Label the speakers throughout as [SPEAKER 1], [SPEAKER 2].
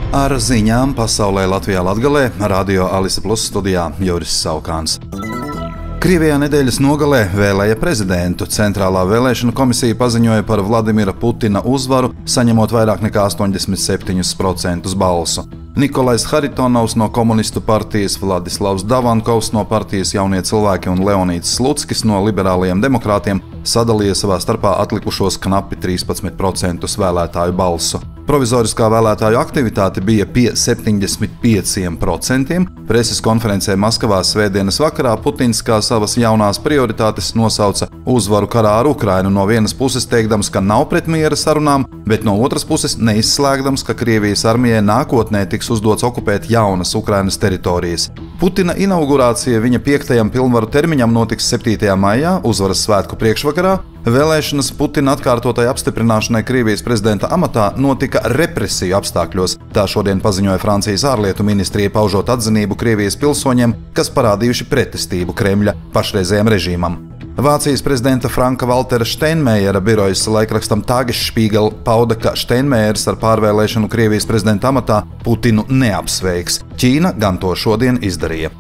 [SPEAKER 1] Ar ziņām pasaulē Latvijā Latgalē, Radio Alise Plus studijā Juris Saukāns. Krievijā nedēļas nogalē vēlēja prezidentu. Centrālā vēlēšanu komisija paziņoja par Vladimira Putina uzvaru, saņemot vairāk nekā 87% balsu. Nikolais Haritonovs no Komunistu partijas, Vladislavs Davankovs no partijas Jaunie cilvēki un Leonīds Slutskis no Liberālajiem demokrātiem sadalīja savā starpā atlikušos knapi 13% vēlētāju balsu. Provizoriskā vēlētāju aktivitāte bija pie 75%. Preses konferencē Maskavā svētdienas vakarā Putins kā savas jaunās prioritātes nosauca uzvaru karā ar Ukrainu, no vienas puses teikdams, ka nav pret miera sarunām, bet no otras puses neizslēgdams, ka Krievijas armijai nākotnē tiks uzdots okupēt jaunas Ukrainas teritorijas. Putina inaugurācija viņa 5. pilnvaru termiņam notiks 7. maijā, uzvaras svētku priekšvakarā. Vēlēšanas Putina atkārtotai apstiprināšanai Krievijas prezidenta amatā notika represiju apstākļos. Tā šodien paziņoja Francijas ārlietu ministrija, paužot atzinību Krievijas pilsoņiem, kas parādījuši pretestību Kremļa pašreizējam režīmam. Vācijas prezidenta Franka Valtera Steinmeiera birojas laikrakstam Tagesspiegel pauda, ka Steinmeiers ar pārvēlēšanu Krievijas prezidenta amatā Putinu neapsveiks. Ķīna gan to šodien izdarīja.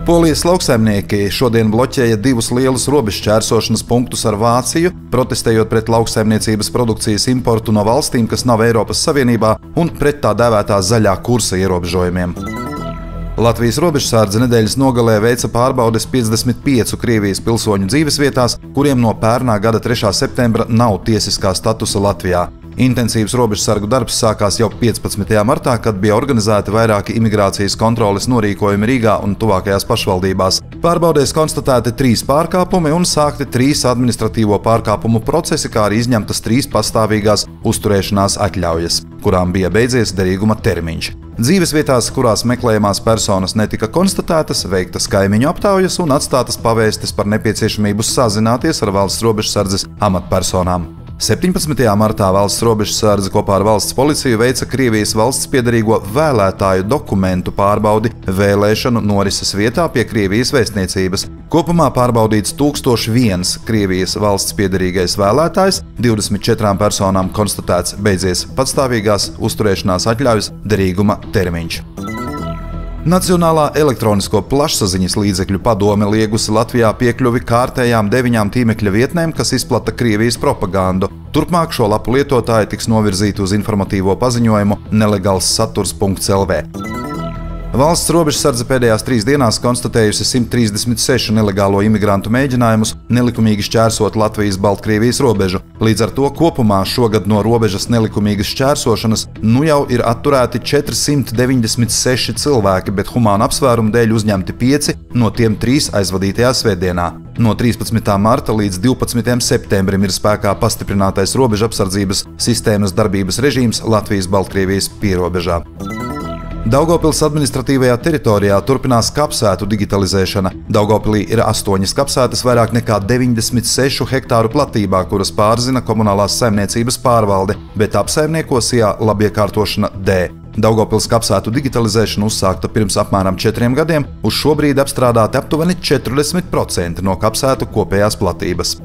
[SPEAKER 1] Polijas lauksaimnieki šodien bloķēja 2 lielus robežšķērsošanas punktus ar Vāciju, protestējot pret lauksaimniecības produkcijas importu no valstīm, kas nav Eiropas Savienībā, un pret tā dēvētā zaļā kursa ierobežojumiem. Latvijas robežsardze nedēļas nogalē veica pārbaudes 55 Krievijas pilsoņu dzīvesvietās, kuriem no pērnā gada 3. septembra nav tiesiskā statusa Latvijā. Intensīvs robežsargu darbs sākās jau 15. martā, kad bija organizēti vairāki imigrācijas kontroles norīkojumi Rīgā un tuvākajās pašvaldībās. Pārbaudēs konstatēti 3 pārkāpumi un sākti 3 administratīvo pārkāpumu procesi, kā arī izņemtas 3 pastāvīgās uzturēšanās atļaujas, kurām bija beidzies derīguma termiņš. Dzīvesvietās, kurās meklējamās personas netika konstatētas, veiktas kaimiņu aptaujas un atstātas pavēstes par nepieciešamību sazināties ar valsts robežsardzes amatpersonām. 17. martā valsts robežsardze kopā ar valsts policiju veica Krievijas valsts piederīgo vēlētāju dokumentu pārbaudi vēlēšanu norises vietā pie Krievijas vēstniecības. Kopumā pārbaudīts 1001 Krievijas valsts piederīgais vēlētājs, 24 personām konstatēts beidzies patstāvīgās uzturēšanās atļaujas derīguma termiņš. Nacionālā elektronisko plašsaziņas līdzekļu padome liegusi Latvijā piekļuvi kārtējām 9 tīmekļa vietnēm, kas izplata Krievijas propagandu. Turpmāk šo lapu lietotāji tiks novirzīti uz informatīvo paziņojumu nelegālssaturs.lv. Valsts robežsardze pēdējās 3 dienās konstatējusi 136 nelegālo imigrantu mēģinājumus nelikumīgi šķērsot Latvijas-Baltkrievijas robežu. Līdz ar to kopumā šogad no robežas nelikumīgas šķērsošanas nu jau ir atturēti 496 cilvēki, bet humāna apsvērumu dēļ uzņemti 5, no tiem 3 aizvadītajā svētdienā. No 13. marta līdz 12. septembrim ir spēkā pastiprinātais robežapsardzības sistēmas darbības režīms Latvijas-Baltkrievijas pierobežā. Daugavpils administratīvajā teritorijā turpinās kapsētu digitalizēšana. Daugavpilī ir 8 kapsētas vairāk nekā 96 hektāru platībā, kuras pārzina komunālās saimniecības pārvalde, bet apsaimniekos labiekārtošana D. Daugavpils kapsētu digitalizēšana uzsākta pirms apmēram 4 gadiem, uz šobrīd apstrādāti aptuveni 40% no kapsētu kopējās platības.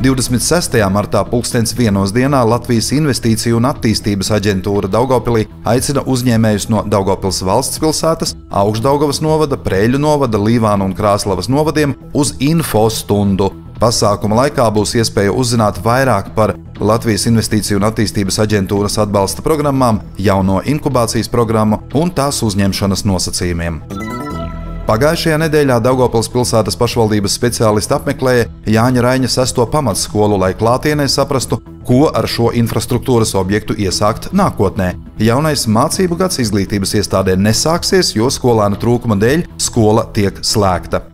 [SPEAKER 1] 26. martā 1:00 Latvijas Investīciju un attīstības aģentūra Daugavpilī aicina uzņēmējus no Daugavpils valsts pilsētas, Augšdaugavas novada, Preļu novada, Līvānu un Krāslavas novadiem uz infostundu. Pasākuma laikā būs iespēja uzzināt vairāk par Latvijas Investīciju un attīstības aģentūras atbalsta programmām, jauno inkubācijas programmu un tās uzņemšanas nosacījumiem. Pagājušajā nedēļā Daugavpils pilsētas pašvaldības speciālisti apmeklēja Jāņa Raiņa 6. pamatskolu, lai klātienē saprastu, ko ar šo infrastruktūras objektu iesākt nākotnē. Jaunais mācību gads izglītības iestādē nesāksies, jo skolēnu trūkuma dēļ skola tiek slēgta.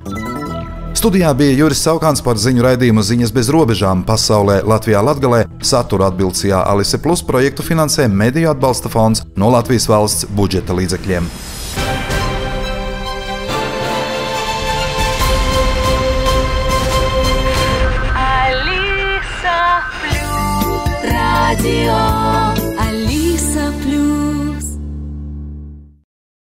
[SPEAKER 1] Studijā bija Juris Saukāns par ziņu raidījumu Ziņas bez robežām pasaulē Latvijā Latgalē. Satura atbilstajā Alise Plus projektu finansē Mediju atbalsta fonds no Latvijas valsts budžeta līdzekļiem.